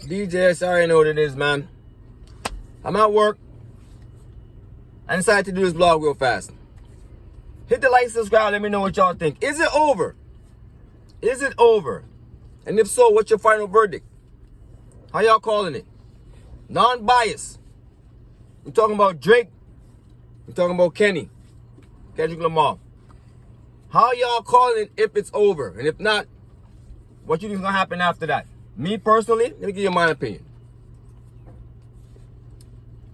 D.J.S, I already know what it is, man. I'm at work. I decided to do this vlog real fast. Hit the like, subscribe, let me know what y'all think. Is it over? Is it over? And if so, what's your final verdict? How y'all calling it? Non-biased. We're talking about Drake. We're talking about Kendrick Lamar. How y'all calling it if it's over? And if not, what you think is going to happen after that? Me personally, let me give you my opinion.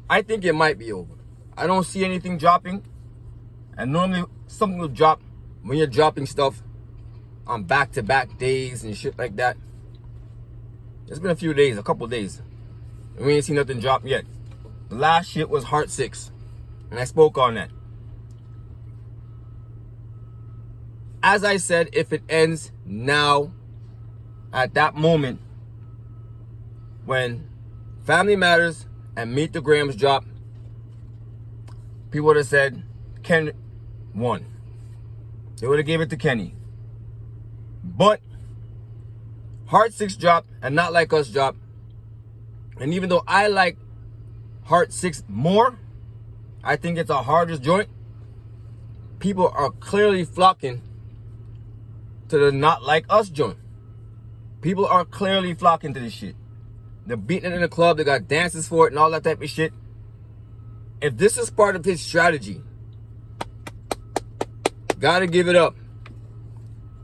I think it might be over. I don't see anything dropping. And normally something will drop when you're dropping stuff on back-to-back days and shit like that. It's been a few days, a couple days. And we ain't seen nothing drop yet. The last shit was Heart 6. And I spoke on that. As I said, if it ends now, at that moment, when Family Matters and Meet the Grams drop, people would have said, Ken won. They would have gave it to Kenny. But Heart 6 dropped and Not Like Us dropped. And even though I like Heart 6 more, I think it's a harder joint. People are clearly flocking to the Not Like Us joint. People are clearly flocking to this shit. They're beating it in the club. They got dances for it and all that type of shit. If this is part of his strategy, gotta give it up.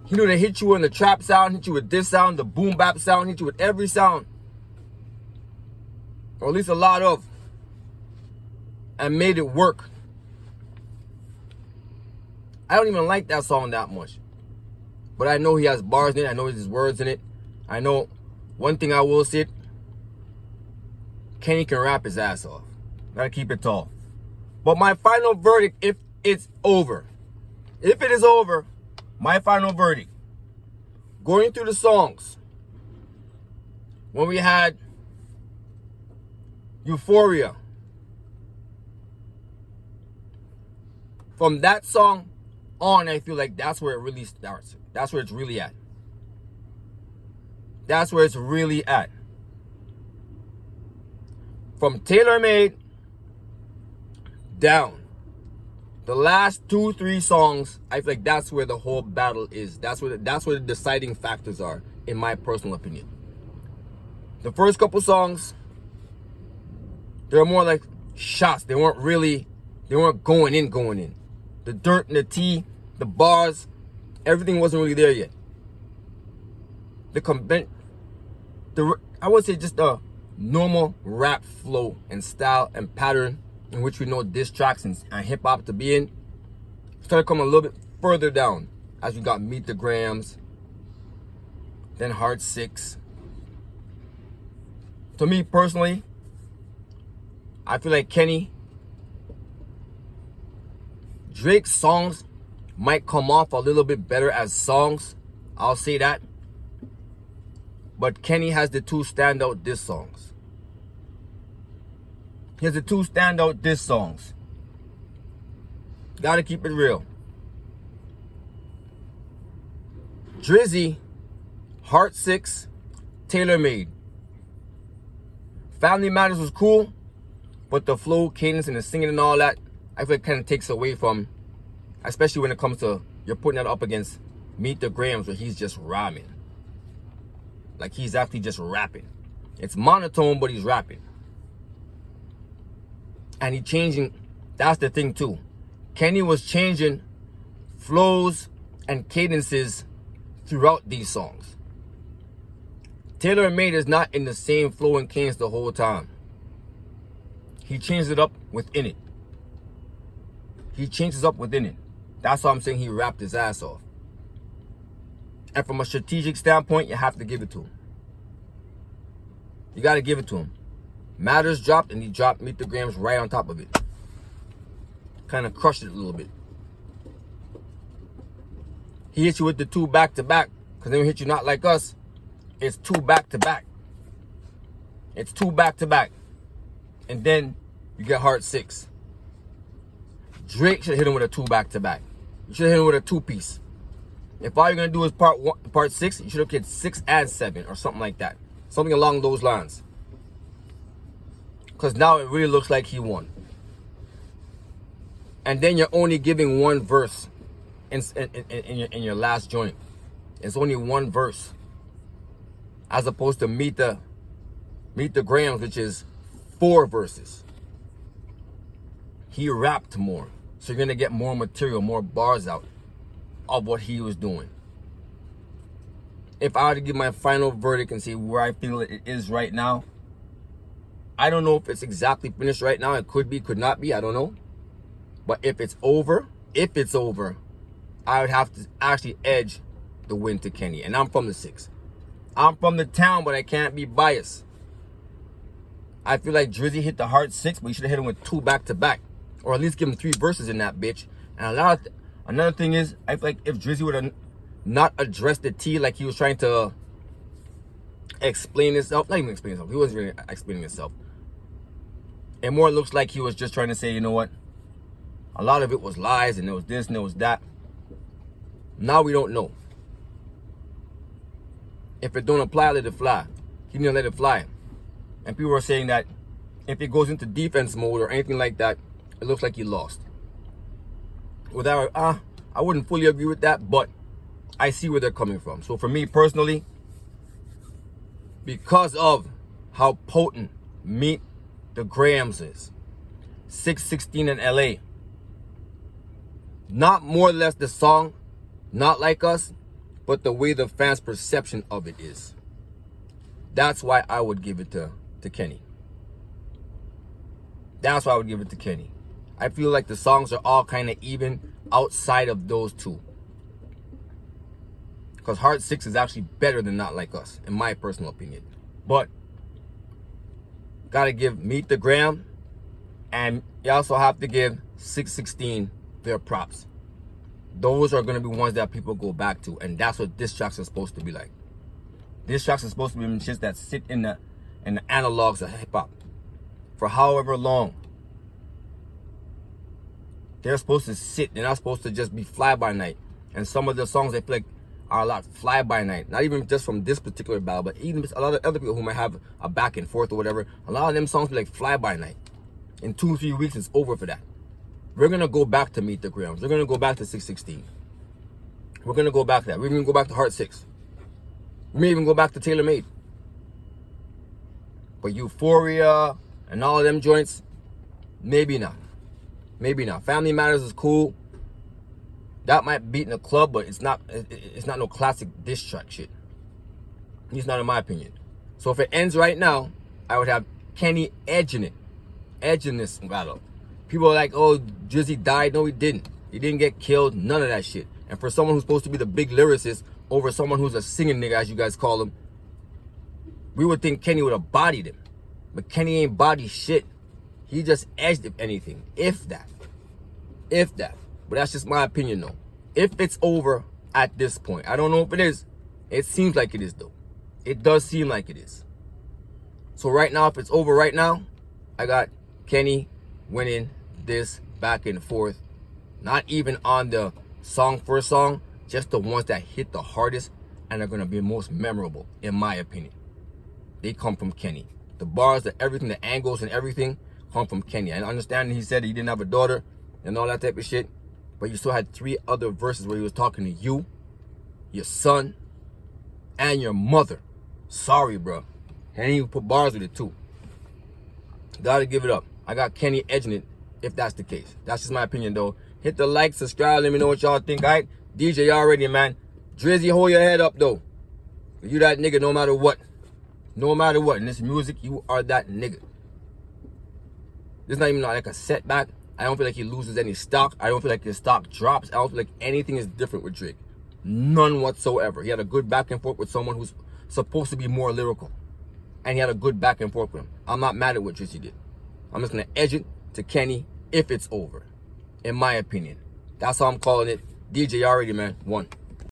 He knew to hit you in the trap sound, hit you with this sound, the boom bap sound, hit you with every sound. Or at least a lot of. And made it work. I don't even like that song that much. But I know he has bars in it. I know there's words in it. I know one thing I will say. Kenny can rap his ass off. Gotta keep it tall. But my final verdict, if it's over. If it is over, my final verdict. Going through the songs. When we had Euphoria. From that song on, I feel like that's where it really starts. That's where it's really at. That's where it's really at. From Tailor Made down. The last 2-3 songs, I feel like that's where the whole battle is. That's where the deciding factors are, in my personal opinion. The first couple songs, they were more like shots. They weren't going in. The dirt and the tea, the bars, everything wasn't really there yet. I would say just a normal rap flow and style and pattern in which we know diss tracks and hip hop to be in started coming a little bit further down as we got Meet the Grams, then Heart 6. To me personally, I feel like Drake's songs might come off a little bit better as songs. I'll say that. But Kenny has the two standout diss songs. He has the two standout diss songs. Gotta keep it real. Drizzy, Heart 6, Tailor Made. Family Matters was cool, but the flow, cadence, and the singing and all that, I feel it kind of takes away from, especially when it comes to, you're putting that up against Meet the Grams where he's just rhyming. Like he's actually just rapping. It's monotone, but he's rapping. And he's changing, that's the thing too. Kenny was changing flows and cadences throughout these songs. Tailor Made is not in the same flow and cadence the whole time. He changed it up within it. That's why I'm saying he rapped his ass off. And from a strategic standpoint, you have to give it to him. You got to give it to him. Matters dropped, and he dropped Meet the Grams right on top of it. Kind of crushed it a little bit. He hit you with the 2 back-to-back. Because then he hit you Not Like Us. It's 2 back-to-back. It's 2 back-to-back. And then you get Heart 6. Drake should have hit him with a 2 back-to-back. You should have hit him with a 2-piece. If all you're going to do is part 6, you should have hit 6 and 7 or something like that. Something along those lines. Because now it really looks like he won. And then you're only giving one verse in your last joint. It's only one verse. As opposed to Meet the Grams, which is 4 verses. He rapped more. So you're going to get more material, more bars out of what he was doing. If I were to give my final verdict and see where I feel it is right now, I don't know if it's exactly finished right now. It could be, could not be. I don't know. But if it's over, I would have to actually edge the win to Kenny. And I'm from the 6. I'm from the town, but I can't be biased. I feel like Drizzy hit the hard 6, but you should have hit him with 2 back-to-back. Or at least give him 3 verses in that bitch. And another thing is, I feel like if Drizzy would have not addressed the T like he was trying to explain himself. Not even explain himself. He wasn't really explaining himself. It more looks like he was just trying to say, you know what? A lot of it was lies, and there was this, and there was that. Now we don't know. If it don't apply, let it fly. He didn't let it fly. And people are saying that if it goes into defense mode or anything like that, it looks like he lost. Without, I wouldn't fully agree with that, but I see where they're coming from. So for me personally, because of how potent Meet the Grams is, 616 in LA, not more or less the song, Not Like Us, but the way the fans' perception of it is. That's why I would give it to Kenny. That's why I would give it to Kenny. I feel like the songs are all kind of even outside of those two. Because Hard 6 is actually better than Not Like Us, in my personal opinion. But, gotta give Meet the Gram, and you also have to give 616 their props. Those are going to be ones that people go back to, and that's what diss tracks are supposed to be like. Diss tracks are supposed to be shits that sit in the analogs of hip-hop for however long. They're supposed to sit. They're not supposed to just be fly-by-night. And some of the songs I feel like are a lot fly-by-night. Not even just from this particular battle, but even a lot of other people who might have a back and forth or whatever. A lot of them songs be like fly-by-night. In 2-3 weeks, it's over for that. We're going to go back to Meet the Grams. We're going to go back to 616. We're going to go back to that. We're going to go back to Heart 6. We may even go back to Taylor Made. But Euphoria and all of them joints, maybe not. Maybe not. Family Matters is cool. That might beat in the club, but it's not no classic diss track shit. At least not in my opinion. So if it ends right now, I would have Kenny edging it. Edging this battle. People are like, oh, Drizzy died. No, he didn't. He didn't get killed. None of that shit. And for someone who's supposed to be the big lyricist over someone who's a singing nigga, as you guys call him, we would think Kenny would have bodied him. But Kenny ain't body shit. He just edged, if anything. If that. If that. But that's just my opinion, though. If it's over at this point. I don't know if it is. It seems like it is, though. It does seem like it is. So right now, if it's over right now, I got Kenny winning this back and forth. Not even on the song for song. Just the ones that hit the hardest and are going to be most memorable, in my opinion. They come from Kenny. The bars, the everything, the angles and everything come from Kenny. I understand he said he didn't have a daughter and all that type of shit. But you still had 3 other verses where he was talking to you, your son, and your mother. Sorry, bro. And he put bars with it too. Gotta give it up. I got Kenny edging it if that's the case. That's just my opinion though. Hit the like, subscribe, let me know what y'all think. Alright? DJ already, man. Drizzy, hold your head up though. You that nigga no matter what. No matter what. In this music, you are that nigga. This not even like a setback. I don't feel like he loses any stock. I don't feel like his stock drops. I don't feel like anything is different with Drake. None whatsoever. He had a good back and forth with someone who's supposed to be more lyrical. And he had a good back and forth with him. I'm not mad at what Drizzy did. I'm just going to edge it to Kenny if it's over. In my opinion. That's how I'm calling it. DJ already, man. 1.